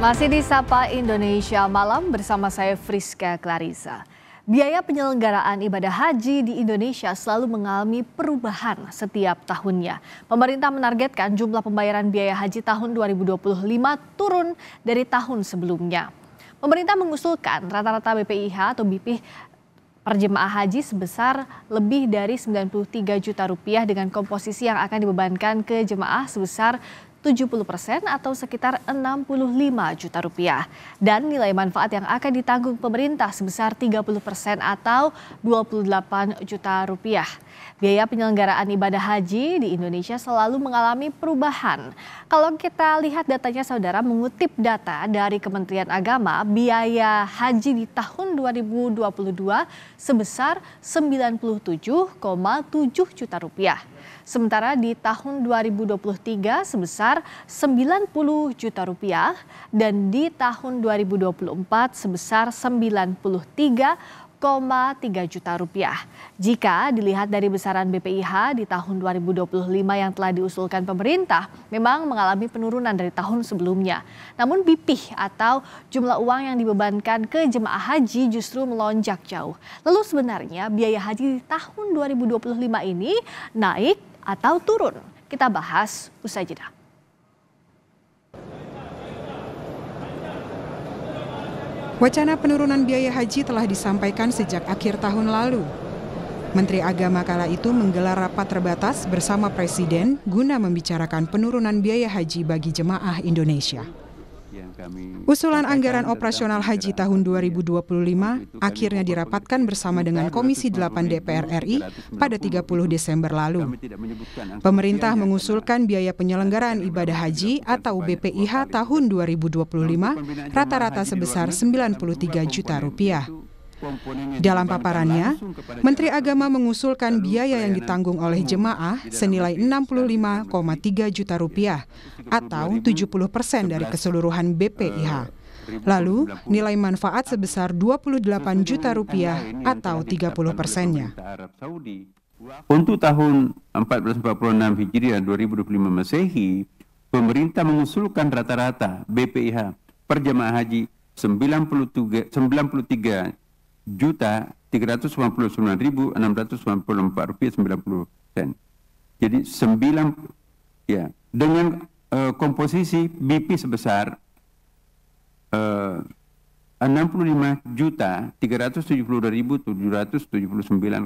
Masih di Sapa Indonesia Malam bersama saya Friska Clarissa. Biaya penyelenggaraan ibadah haji di Indonesia selalu mengalami perubahan setiap tahunnya. Pemerintah menargetkan jumlah pembayaran biaya haji tahun 2025 turun dari tahun sebelumnya. Pemerintah mengusulkan rata-rata BPIH atau BP per jemaah haji sebesar lebih dari 93 juta rupiah dengan komposisi yang akan dibebankan ke jemaah sebesar 70% atau sekitar 65 juta rupiah. Dan nilai manfaat yang akan ditanggung pemerintah sebesar 30% atau 28 juta rupiah. Biaya penyelenggaraan ibadah haji di Indonesia selalu mengalami perubahan. Kalau kita lihat datanya saudara, mengutip data dari Kementerian Agama, biaya haji di tahun 2022 sebesar 97,7 juta rupiah. Sementara di tahun 2023 sebesar 90 juta rupiah dan di tahun 2024 sebesar 93,3 juta rupiah. Jika dilihat dari besaran BPIH di tahun 2025 yang telah diusulkan pemerintah, memang mengalami penurunan dari tahun sebelumnya. Namun BP atau jumlah uang yang dibebankan ke jemaah haji justru melonjak jauh. Lalu sebenarnya biaya haji di tahun 2025 ini naik atau turun? Kita bahas usai jeda. Wacana penurunan biaya haji telah disampaikan sejak akhir tahun lalu. Menteri Agama kala itu menggelar rapat terbatas bersama Presiden guna membicarakan penurunan biaya haji bagi jemaah Indonesia. Usulan anggaran operasional haji tahun 2025 akhirnya dirapatkan bersama dengan Komisi 8 DPR RI pada 30 Desember lalu. Pemerintah mengusulkan biaya penyelenggaraan ibadah haji atau BPIH tahun 2025 rata-rata sebesar 93 juta rupiah. Dalam paparannya, Menteri Agama mengusulkan biaya yang ditanggung oleh jemaah senilai 65,3 juta rupiah atau 70% dari keseluruhan BPIH. Lalu, nilai manfaat sebesar 28 juta rupiah atau 30%-nya. Untuk tahun 1446 Hijriah 2025 Masehi, pemerintah mengusulkan rata-rata BPIH per jemaah haji 93 juta 399.694 rupiah 90 sen. Jadi dengan komposisi BP sebesar 65 juta 370.779,49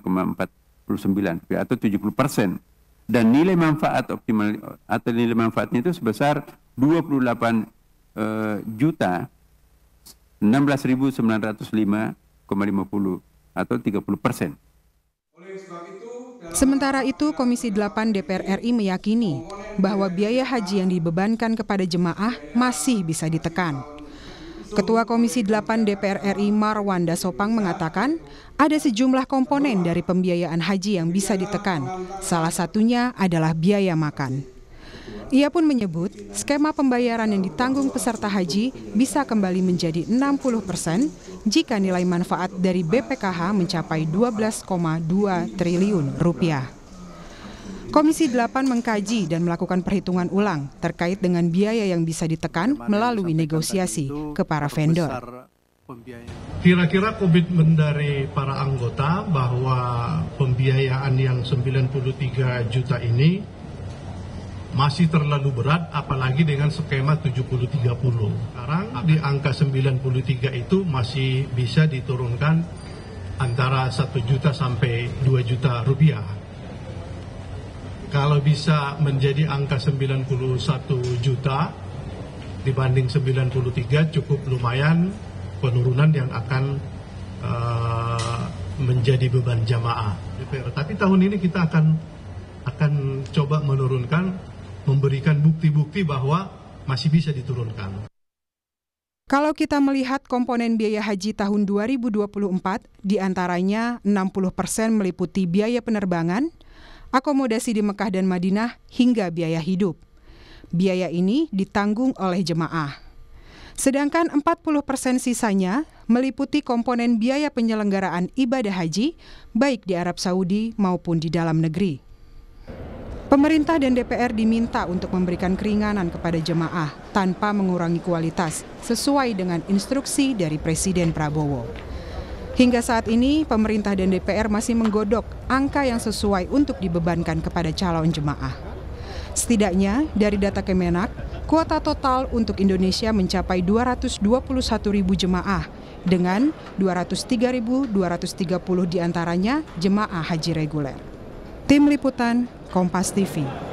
atau 70%, dan nilai manfaat optimal atau nilai manfaatnya itu sebesar 28 juta 16.905,50 atau 30%. Sementara itu, Komisi 8 DPR RI meyakini bahwa biaya haji yang dibebankan kepada jemaah masih bisa ditekan. Ketua Komisi 8 DPR RI Marwanda Sopang mengatakan ada sejumlah komponen dari pembiayaan haji yang bisa ditekan. Salah satunya adalah biaya makan. Ia pun menyebut skema pembayaran yang ditanggung peserta haji bisa kembali menjadi 60% jika nilai manfaat dari BPKH mencapai 12,2 triliun rupiah. Komisi 8 mengkaji dan melakukan perhitungan ulang terkait dengan biaya yang bisa ditekan melalui negosiasi ke para vendor. Kira-kira komitmen dari para anggota bahwa pembiayaan yang 93 juta ini masih terlalu berat, apalagi dengan skema 70-30. Sekarang di angka 93 itu masih bisa diturunkan antara 1 juta sampai 2 juta rupiah. Kalau bisa menjadi angka 91 juta dibanding 93, cukup lumayan penurunan yang akan menjadi beban jamaah. Tapi tahun ini kita akan coba menurunkan, memberikan bukti-bukti bahwa masih bisa diturunkan. Kalau kita melihat komponen biaya haji tahun 2024, diantaranya 60% meliputi biaya penerbangan, akomodasi di Mekah dan Madinah, hingga biaya hidup. Biaya ini ditanggung oleh jemaah. Sedangkan 40% sisanya meliputi komponen biaya penyelenggaraan ibadah haji, baik di Arab Saudi maupun di dalam negeri. Pemerintah dan DPR diminta untuk memberikan keringanan kepada jemaah tanpa mengurangi kualitas sesuai dengan instruksi dari Presiden Prabowo. Hingga saat ini, pemerintah dan DPR masih menggodok angka yang sesuai untuk dibebankan kepada calon jemaah. Setidaknya, dari data Kemenak, kuota total untuk Indonesia mencapai 221.000 jemaah, dengan 203.230 diantaranya jemaah haji reguler. Tim Liputan, Kompas TV.